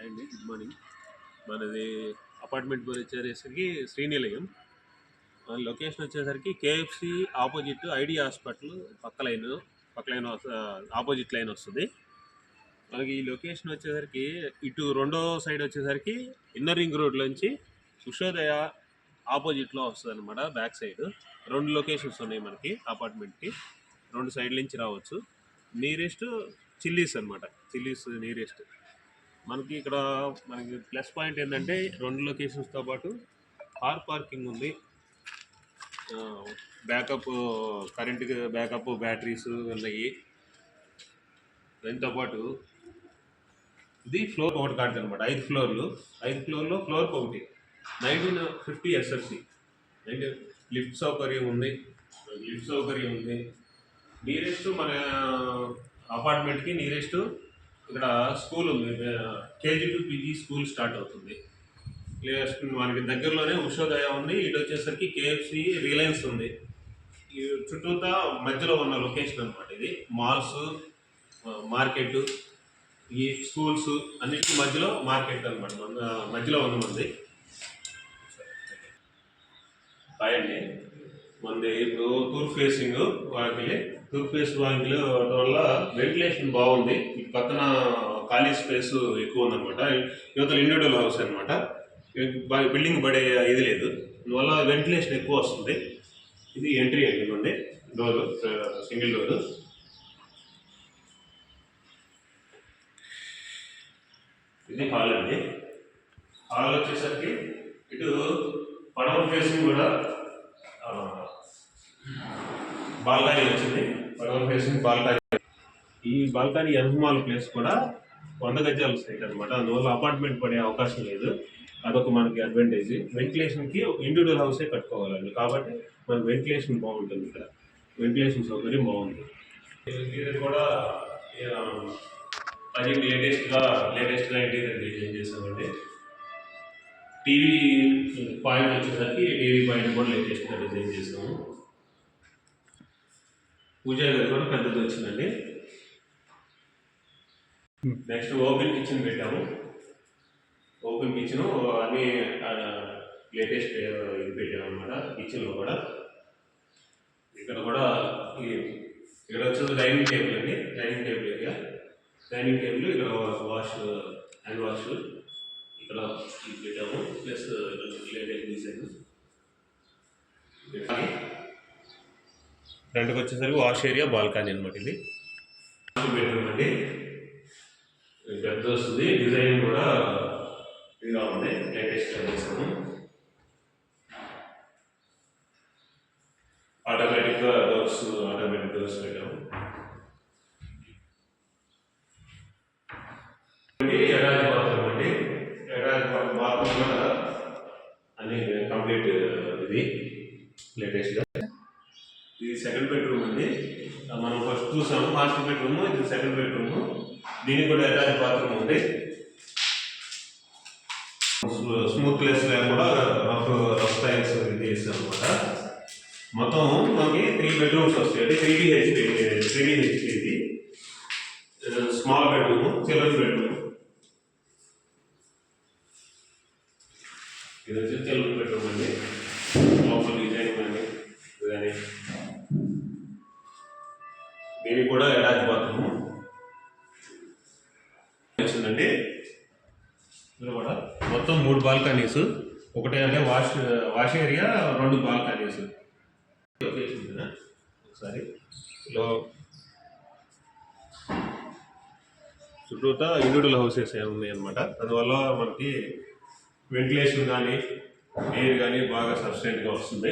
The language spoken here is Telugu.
అండి, గుడ్ మార్నింగ్. మనది అపార్ట్మెంట్ వచ్చేసరికి శ్రీనిలయం. లొకేషన్ వచ్చేసరికి కేఎఫ్సి ఆపోజిట్ ఐడి హాస్పిటల్ పక్క లైన్ ఆపోజిట్ లైన్ వస్తుంది. మనకి ఈ లొకేషన్ వచ్చేసరికి ఇటు రెండో సైడ్ వచ్చేసరికి ఇన్నర్ రింగ్ రోడ్లోంచి ఉషోదయ ఆపోజిట్లో వస్తుంది అనమాట. బ్యాక్ సైడ్ 2 లొకేషన్స్ ఉన్నాయి మనకి అపార్ట్మెంట్కి. 2 సైడ్ల నుంచి రావచ్చు. నియరెస్ట్ చిల్లీస్ అనమాట. Chillies nearest. మనకి ఇక్కడ ప్లస్ పాయింట్ ఏంటంటే 2 లొకేషన్స్తో పాటు కార్ పార్కింగ్ ఉంది. బ్యాకప్ కరెంట్కి బ్యాకప్ బ్యాటరీస్ ఉన్నాయి. దాంతోపాటు ఇది ఫ్లోర్ ఒకటి కాదు అనమాట. 5 ఫ్లోర్లు. 5 ఫ్లోర్లో ఫ్లోర్కి ఒకటి 1950 SLC. లిఫ్ట్ సౌకర్యం ఉంది. నియరెస్ట్ మన అపార్ట్మెంట్కి నియరెస్ట్ ఇక్కడ స్కూల్ ఉంది. KG to PG school start అవుతుంది. మనకి దగ్గరలోనే ఉషోదయ ఉంది. ఇటు వచ్చేసరికి KFC, రిలయన్స్ ఉంది. ఈ చుట్టూతా మధ్యలో ఉన్న లొకేషన్ అనమాట. ఇది మాల్స్, మార్కెట్, ఈ స్కూల్స్ అన్నిటికీ మధ్యలో మార్కెట్ అనమాట. మధ్యలో ఉంది మంది. అండి మనది ఇప్పుడు తూర్పు ఫేసింగ్ వాకిలి. తూర్పు ఫేస్ వాకిలి వల్ల వెంటిలేషన్ బాగుంది. ఈ పక్కన ఖాళీ స్పేస్ ఎక్కువ ఉందన్నమాట. యువతల ఇండివిజువల్ హౌస్ అనమాట. బిల్డింగ్ పడే ఇది లేదు. అందువల్ల వెంటిలేషన్ ఎక్కువ వస్తుంది. ఇది ఎంట్రీ అండి మంది. Door single door. ఇది హాల్ అండి. హాల్ వచ్చేసరికి ఇటు పడవ ఫేసింగ్ కూడా బాల్కనీ వచ్చింది. పడవ ఫేసింగ్ బాల్కనీ. ఈ బాల్కనీ ఎర్హమాల్ ప్లేస్ కూడా 100 గజాల సైట్ అనమాట. అందువల్ల అపార్ట్మెంట్ పడే అవకాశం లేదు. అదొక మనకి అడ్వాంటేజ్. వెంటిలేషన్కి ఇండివిజువల్ హౌసే కట్టుకోవాలండి. కాబట్టి మనకి వెంటిలేషన్ బాగుంటుంది. ఇక్కడ వెంటిలేషన్ సౌకర్యం బాగుంది. ఇది కూడా అది లేటెస్ట్గా ఇంటీరియర్ డిజైన్ చేసామండి. టీవీ పాయింట్ వచ్చేసరికి టీవీ పాయింట్ కూడా లేటెస్ట్గా డిజైన్ చేసాము. పూజా గది కూడా పెద్దది వచ్చిందండి. నెక్స్ట్ ఓపెన్ కిచెన్ పెట్టాము. ఓపెన్ కిచెన్ అన్నీ లేటెస్ట్ ఇది పెట్టాము అనమాట. కిచెన్లో కూడా ఇక్కడ వచ్చేది డైనింగ్ టేబుల్ అండి. Dining table area. Dining table ఇక్కడ హ్యాండ్ వాష్ ఇక్కడ ఇది పెట్టాము. Plus latest design. ఫ్రంట్కి వచ్చేసరికి వాష్ ఏరియా, బాల్కనీ అనమాట. ఇది బెడ్రూమ్ అండి. పెద్ద వస్తుంది. డిజైన్ కూడా ఇదిగా ఉంది. లేటెస్ట్గా చేసాము. ఆటోమేటిక్ డోర్స్ పెట్టాము. అటాచ్ బాత్రూమ్ అండి. అటాచ్ బాత్రూమ్ కూడా అన్ని కంప్లీట్. ఇది లేటెస్ట్గా. ఇది సెకండ్ బెడ్రూమ్ అండి. మనం ఫస్ట్ చూసాము మాస్టర్ బెడ్రూమ్. ఇది సెకండ్ బెడ్రూమ్. దీనికి కూడా అటాచ్ బాత్రూమ్ ఉంది. స్మూత్నెస్ లేకుండా రఫ్ టైల్స్ ఇది చేస్తాం అనమాట. మొత్తం మనకి 3 బెడ్రూమ్స్ వస్తాయండి. 3 BHK ఇది. Small bedroom, children bedroom. ఇది వచ్చి చిల్డ్రన్ బెడ్రూమ్ అండి. లోపల డిజైన్ కానీ దీనికి కూడా అటాచ్ బాత్రూమ్ వచ్చిందండి. ఇది కూడా మొత్తం 3 బాల్కనీస్. ఒకటే అంటే వాష్ ఏరియా, 2 బాల్కనీస్. ఒకసారి చుట్టూతా ఇండివిజువల్ హౌసెస్ ఉన్నాయి అనమాట. అందువల్ల మనకి వెంటిలేషన్ కానీ ఎయిర్ కానీ బాగా సఫిషియెంట్గా వస్తుంది.